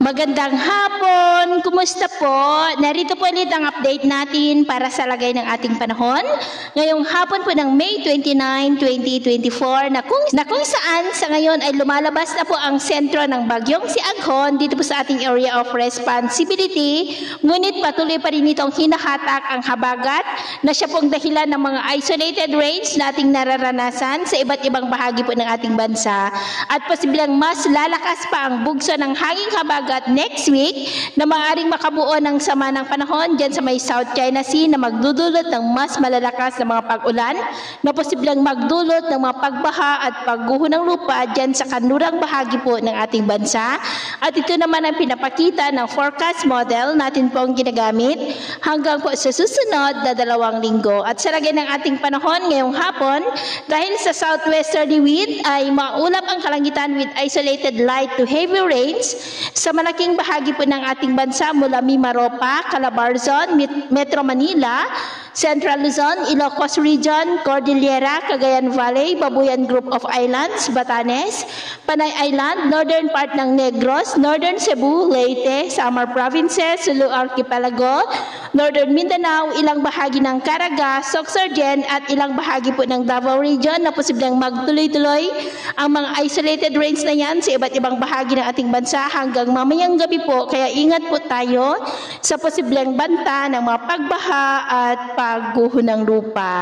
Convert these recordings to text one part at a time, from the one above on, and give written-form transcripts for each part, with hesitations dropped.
Magandang hapon! Kumusta po? Narito po ulit ang update natin para sa lagay ng ating panahon. Ngayong hapon po ng May 29, 2024 na kung saan sa ngayon ay lumalabas na po ang sentro ng bagyong si Aghon dito po sa ating area of responsibility. Ngunit patuloy pa rin itong hinahatak ang habagat na siya pong dahilan ng mga isolated rains na ating nararanasan sa iba't ibang bahagi po ng ating bansa. At posibleng mas lalakas pa ang bugso ng hanging habagat next week na maaaring makabuo ng sama ng panahon dyan sa may South China Sea na magdudulot ng mas malalakas na mga pag-ulan na posibleng magdulot ng mga pagbaha at pagguho ng lupa dyan sa kanlurang bahagi po ng ating bansa. At ito naman ang pinapakita ng forecast model natin po ang ginagamit hanggang po sa susunod na 2 linggo. At sa lagay ng ating panahon ngayong hapon, dahil sa southwesterly wind ay maulap ang kalangitan with isolated light to heavy rains sa malaking bahagi po ng ating bansa mula Mimaropa, Calabarzon, Metro Manila, Central Luzon, Ilocos Region, Cordillera, Cagayan Valley, Babuyan Group of Islands, Batanes, Panay Island, northern part ng Negros, Northern Cebu, Leyte, Samar Provinces, Sulu Archipelago, Northern Mindanao, ilang bahagi ng Caraga, Sorsogon at ilang bahagi po ng Davao Region na posibleng magtuloy-tuloy ang mga isolated rains na yan sa iba't ibang bahagi ng ating bansa hanggang mamayang gabi po. Kaya ingat po tayo sa posibleng banta ng mga pagbaha at pagguho ng lupa.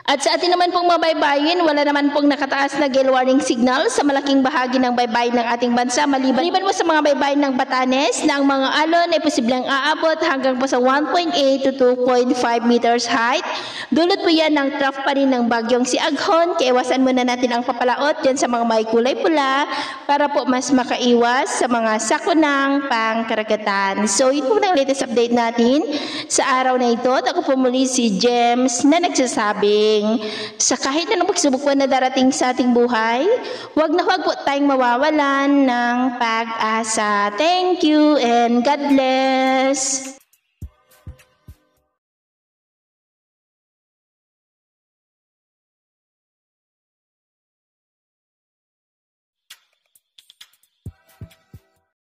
At sa atin naman pong mabaybayin, wala naman pong nakataas na gale warning signal sa malaking bahagi ng baybayin ng ating bansa. Maliban mo sa mga baybayin ng Batanes na ang mga alon ay posibleng aabot hanggang po sa 1.8 to 2.5 meters height. Dulot po yan ng trough pa rin ng bagyong si Aghon. Kaya iwasan muna natin ang papalaot dyan sa mga may kulay pula para po mas makaiwas sa mga sakunang pangkaragatan. So yun po ang latest update natin sa araw na ito. At ako po muli si James na nagsasabi sa kahit anong pagsubok po na darating sa ating buhay, huwag po tayong mawawalan ng pag-asa. Thank you and God bless!